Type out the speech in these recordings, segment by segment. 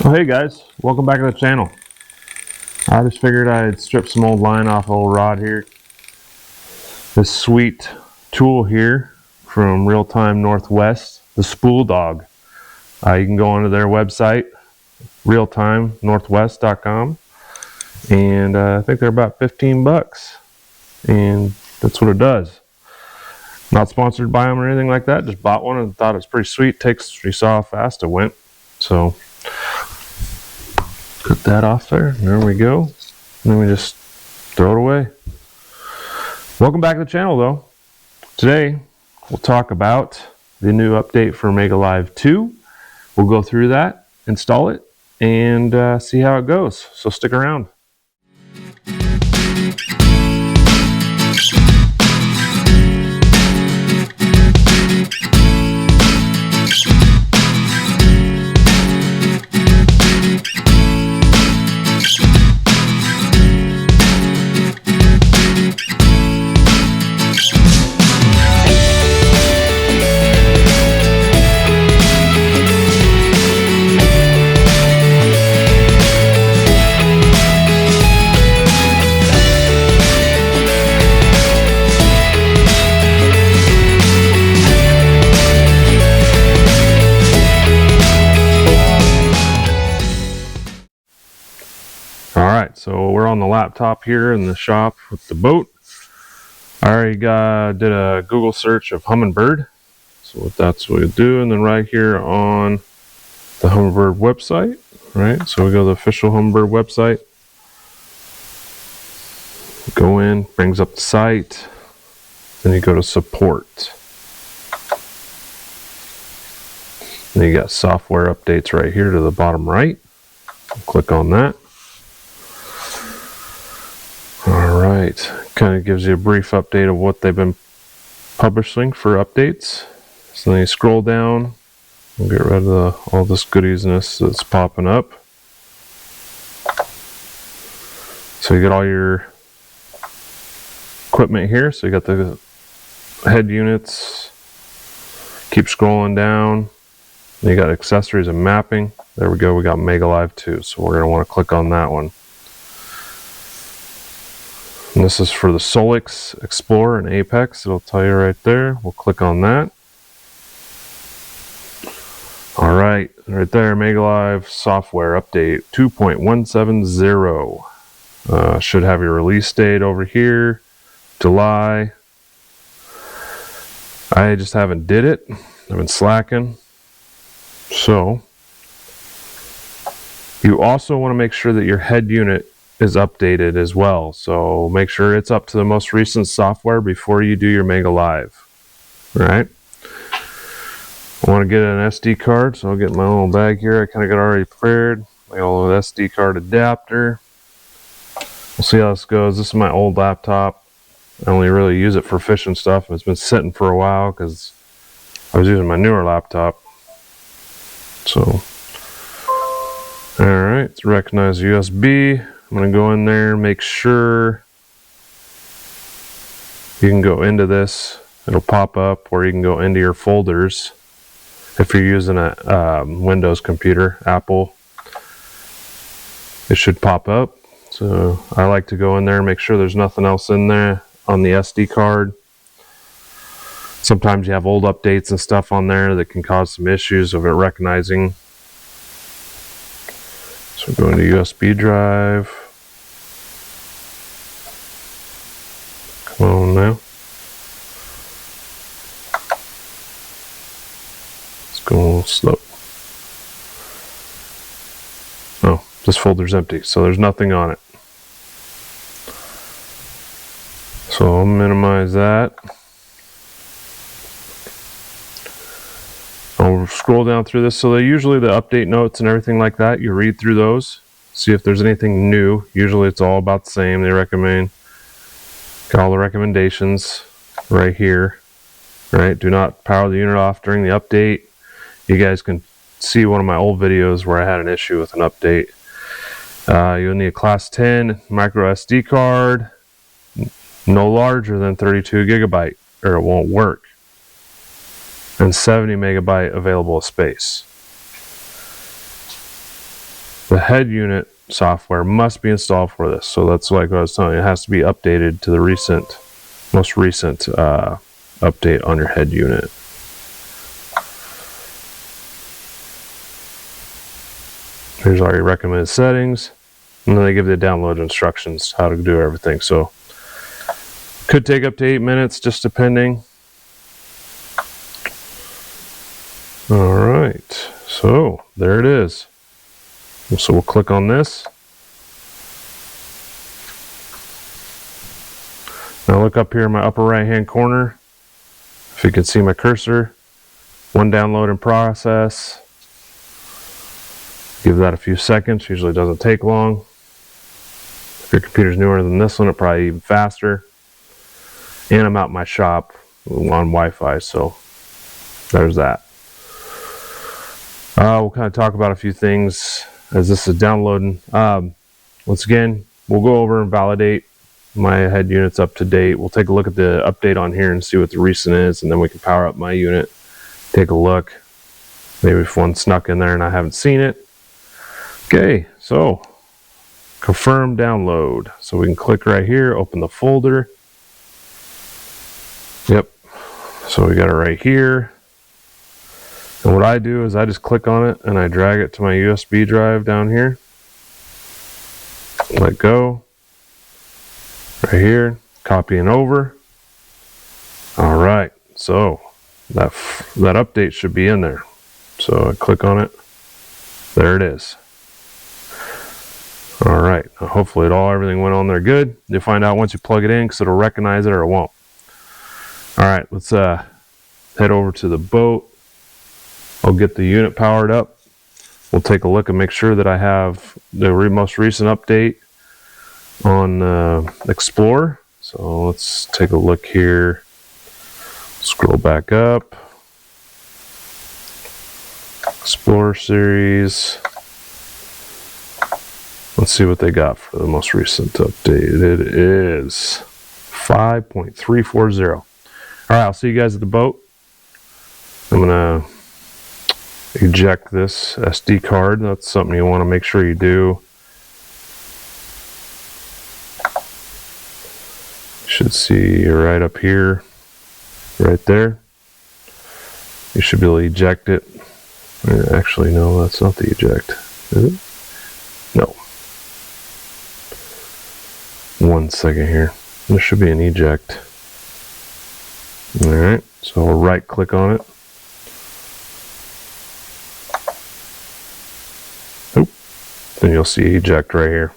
Well, hey guys, welcome back to the channel. I just figured I'd strip some old line off a old rod here. This sweet tool here from Real Time Northwest, the Spool Dog. You can go onto their website, realtimenorthwest.com, and I think they're about 15 bucks, and that's what it does. Not sponsored by them or anything like that, just bought one and thought it was pretty sweet. You saw how fast it went, so put that off there. There we go. And then we just throw it away. Welcome back to the channel though. Today we'll talk about the new update for Mega Live 2. We'll go through that, install it, and see how it goes. So stick around. Alright, so we're on the laptop here in the shop with the boat. I already did a Google search of Humminbird. So that's what we do. And then right here on the Humminbird website, right? So we go to the official Humminbird website. Go in, brings up the site. Then you go to support. And you got software updates right here to the bottom right. Click on that. Alright, kind of gives you a brief update of what they've been publishing for updates. So then you scroll down, we'll get rid of all this goodiesness that's popping up. So you got all your equipment here. So you got the head units, keep scrolling down. Then you got accessories and mapping. There we go, we got Mega Live 2. So we're going to want to click on that one. And this is for the Solix, Explorer, and Apex. It'll tell you right there. We'll click on that. Alright, right there, Mega Live software update 2.170. Should have your release date over here, July. I just haven't did it. I've been slacking. So, you also want to make sure that your head unit is updated as well. So make sure it's up to the most recent software before you do your Mega Live. Alright. I want to get an SD card, so I'll get my little bag here. I kind of got already prepared. My old SD card adapter. We'll see how this goes. This is my old laptop. I only really use it for fishing stuff. It's been sitting for a while because I was using my newer laptop. So, alright, it's recognize USB. I'm going to go in there, make sure you can go into this. It'll pop up, or you can go into your folders if you're using a Windows computer, Apple. It should pop up. So I like to go in there and make sure there's nothing else in there on the SD card. Sometimes you have old updates and stuff on there that can cause some issues of it recognizing. So go into USB drive. Come on now. Let's go a little slow. Oh, this folder's empty, so there's nothing on it. So I'll minimize that. I'll scroll down through this. So usually the update notes and everything like that, you read through those, see if there's anything new. Usually it's all about the same. They recommend, got all the recommendations right here. Right, do not power the unit off during the update. You guys can see one of my old videos where I had an issue with an update. You'll need a class 10 micro SD card, no larger than 32 gigabyte, or it won't work. And 70 megabyte available space. the head unit software must be installed for this. So that's like what I was telling you, it has to be updated to the most recent update on your head unit. Here's all your recommended settings, and then they give you the download instructions, how to do everything. So could take up to 8 minutes, just depending. All right, so there it is. So we'll click on this. Now look up here in my upper right hand corner. If you can see my cursor, one download in process. Give that a few seconds, usually doesn't take long. If your computer's newer than this one, it'll probably even faster. And I'm out in my shop on Wi-Fi, so there's that. We'll kind of talk about a few things as this is downloading. Once again, we'll go over and validate my head unit's up to date. We'll take a look at the update on here and see what the recent is, and then we can power up my unit, take a look. Maybe if one snuck in there and I haven't seen it. Okay, so confirm download. So we can click right here, open the folder. Yep, so we got it right here. And what I do is I just click on it and I drag it to my USB drive down here. Let go. Right here, copying over. All right, so that update should be in there. So I click on it. There it is. All right, hopefully everything went on there good. You'll find out once you plug it in because it'll recognize it or it won't. All right, let's head over to the boat. I'll get the unit powered up. We'll take a look and make sure that I have the most recent update on Xplore. So let's take a look here. Scroll back up. Xplore series. Let's see what they got for the most recent update. It is 5.340. All right, I'll see you guys at the boat. I'm gonna eject this SD card. That's something you want to make sure you do. You should see right up here, right there. You should be able to eject it. Actually, no, that's not the eject, is it? No. One second here. There should be an eject. All right, so we'll right click on it. Oop. Then you'll see eject right here.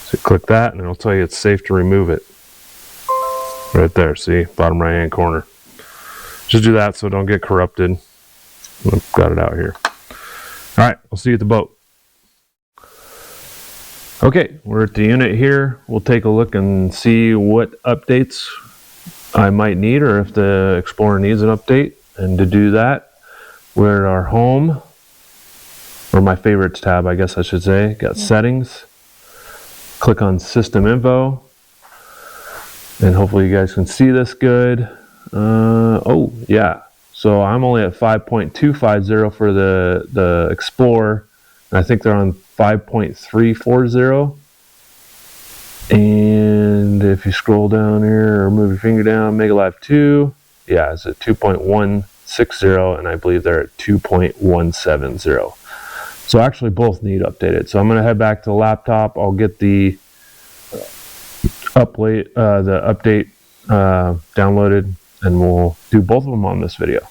So click that and it'll tell you it's safe to remove it. Right there, see, bottom right hand corner. Just do that so it don't get corrupted. I've got it out here. All right, we'll see you at the boat. Okay, we're at the unit here. We'll take a look and see what updates I might need or if the Explorer needs an update. And to do that, we're at our home, or my favorites tab, I guess I should say. Got settings. Click on system info. And hopefully you guys can see this good. Oh, yeah. So I'm only at 5.250 for the Explorer. And I think they're on 5.340. And if you scroll down here or move your finger down, Mega Live 2, yeah, it's at 2.160, and I believe they're at 2.170. So actually both need updated. So I'm going to head back to the laptop. I'll get the update downloaded, and we'll do both of them on this video.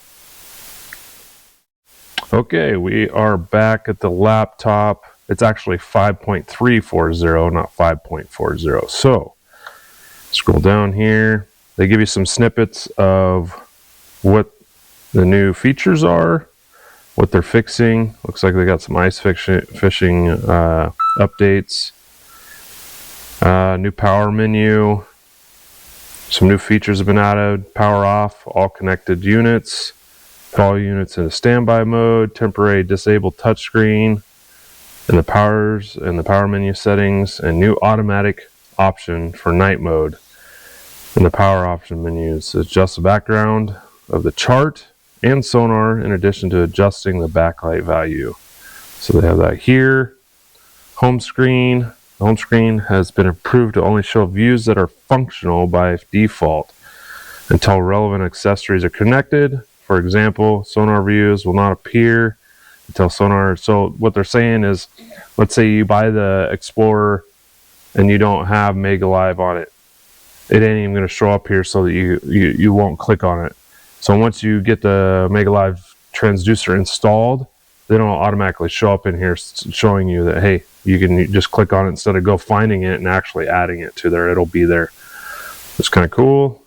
Okay, we are back at the laptop. It's actually 5.340, not 5.40. So scroll down here. They give you some snippets of what the new features are, what they're fixing. Looks like they got some ice fishing updates. New power menu. Some new features have been added. Power off all connected units. Put all units in a standby mode. Temporary disabled touchscreen. And the power menu settings, and new automatic option for night mode. In the power option menus, adjust the background of the chart and sonar in addition to adjusting the backlight value. So they have that here. Home screen. The home screen has been approved to only show views that are functional by default until relevant accessories are connected. For example, sonar views will not appear until sonar. So what they're saying is, let's say you buy the Explorer and you don't have Mega Live on it. It ain't even going to show up here, so that you won't click on it. So once you get the Mega Live transducer installed, they don't automatically show up in here showing you that, hey, you can just click on it instead of go finding it and actually adding it to there. It'll be there. It's kind of cool.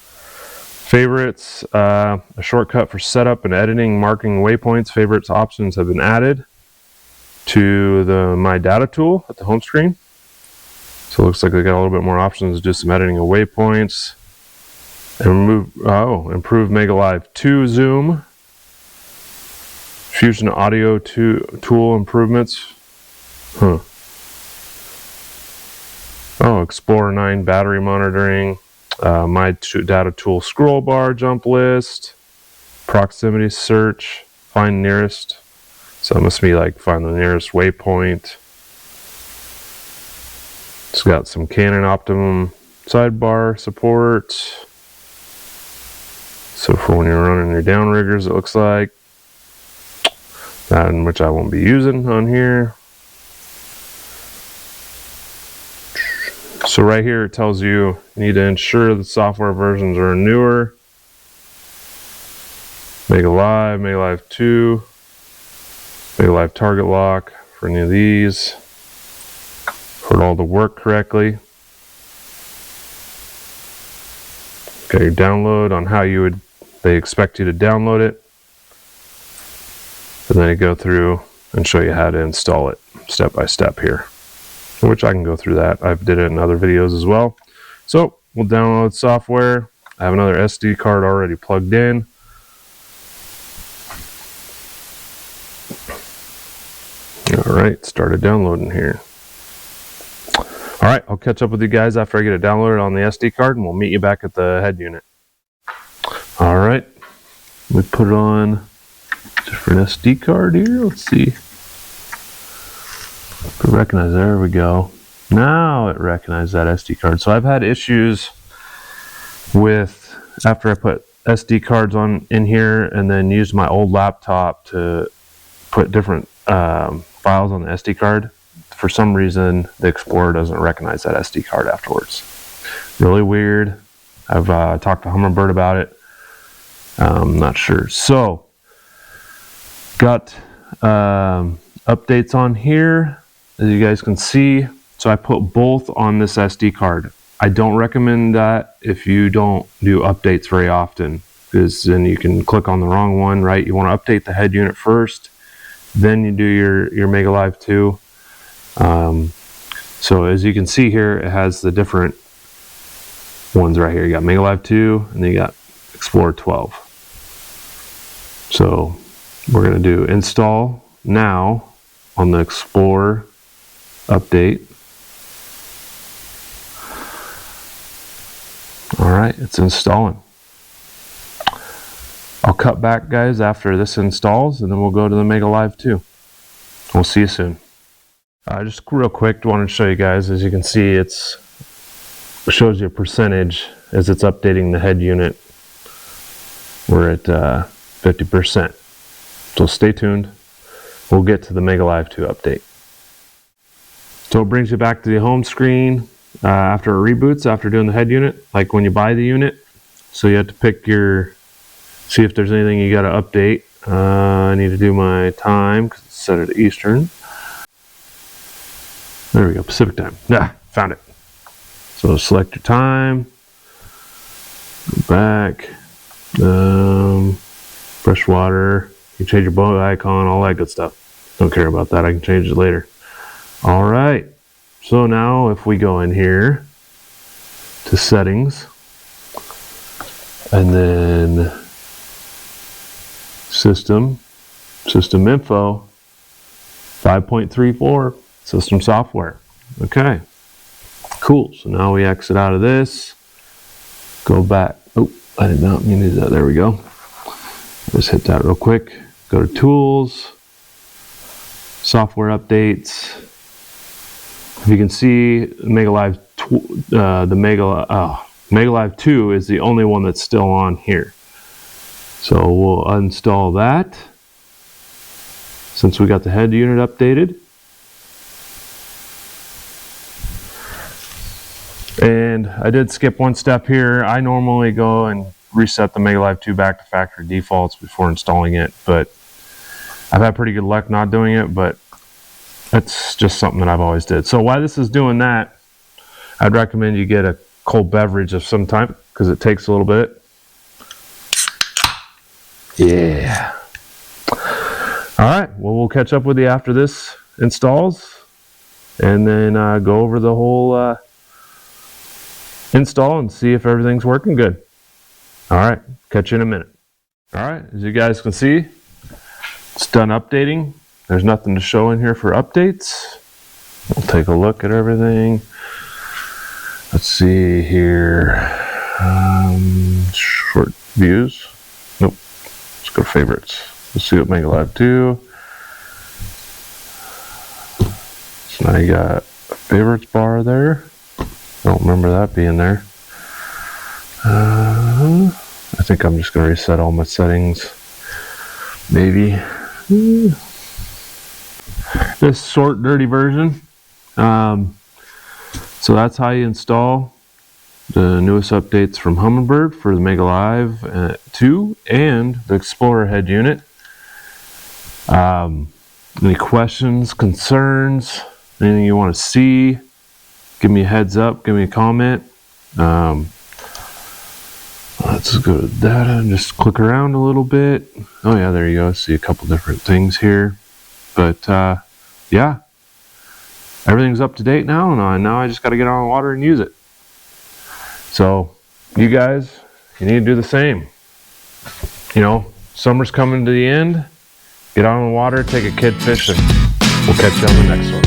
Favorites, a shortcut for setup and editing, marking waypoints. Favorites options have been added to the My Data tool at the home screen. So it looks like they got a little bit more options to do some editing of waypoints. And improve Mega Live 2 zoom. Fusion audio tool improvements. Oh, Explorer 9 battery monitoring. My Data tool scroll bar jump list. Proximity search. Find nearest. So it must be like find the nearest waypoint. It's got some Canon Optimum sidebar support. So for when you're running your downriggers, it looks like. That in which I won't be using on here. So right here it tells you need to ensure the software versions are newer. Mega Live 2, Mega Live target lock for any of these. For it all to work correctly. Got your download on how they expect you to download it. And then you go through and show you how to install it step by step here. Which I can go through that. I've did it in other videos as well. So we'll download software. I have another SD card already plugged in. All right, started downloading here. All right, I'll catch up with you guys after I get it downloaded on the SD card, and we'll meet you back at the head unit. All right, we put it on different SD card here. Let's see. Recognize, there we go. Now it recognized that SD card. So I've had issues with, after I put SD cards in here and then used my old laptop to put different files on the SD card. For some reason, the Explorer doesn't recognize that SD card afterwards. Really weird. I've talked to Humminbird about it. I'm not sure. So, got updates on here, as you guys can see. So I put both on this SD card. I don't recommend that if you don't do updates very often, because then you can click on the wrong one, right? You want to update the head unit first, then you do your Mega Live 2. So as you can see here, it has the different ones right here. You got Mega Live 2, and then you got Explorer 12. So we're going to do install now on the Explorer update. All right, it's installing. I'll cut back, guys, after this installs, and then we'll go to the Mega Live 2. We'll see you soon. Just real quick, wanted to show you guys, as you can see, it shows you a percentage as it's updating the head unit. We're at 50%. So stay tuned. We'll get to the Mega Live 2 update. So it brings you back to the home screen after it reboots, after doing the head unit, like when you buy the unit. So you have to pick see if there's anything you got to update. I need to do my time because it's set at Eastern. There we go, Pacific time. Found it. So select your time. Go back. Fresh water. You can change your boat icon, all that good stuff. Don't care about that. I can change it later. All right. So now if we go in here to settings and then system info 5.34 system software. Okay. Cool. So now we exit out of this. Go back. Oh, I did not mean to do that. There we go. Just hit that real quick. Go to tools. software updates. If you can see, MegaLive MegaLive 2 is the only one that's still on here. So we'll uninstall that since we got the head unit updated. And I did skip one step here. I normally go and reset the MegaLive 2 back to factory defaults before installing it, but I've had pretty good luck not doing it, but that's just something that I've always did. So while this is doing that, I'd recommend you get a cold beverage of some type because it takes a little bit. Yeah. All right, well, we'll catch up with you after this installs and then go over the whole install and see if everything's working good. All right, catch you in a minute. All right, as you guys can see, it's done updating. There's nothing to show in here for updates. We'll take a look at everything. Let's see here. Short views. Nope. Let's go to favorites. Let's see what MegaLive 2. So now you got a favorites bar there. Don't remember that being there. I think I'm just going to reset all my settings. Maybe. This short, dirty version. So that's how you install the newest updates from Humminbird for the MegaLive 2 and the Explorer head unit. Any questions, concerns, anything you want to see, give me a heads up, give me a comment. Let's go to data and just click around a little bit. Oh yeah, there you go. See a couple different things here. But yeah, everything's up to date now, and now I just got to get on the water and use it. So you guys, you need to do the same. You know, summer's coming to the end. Get on the water, take a kid fishing. We'll catch you on the next one.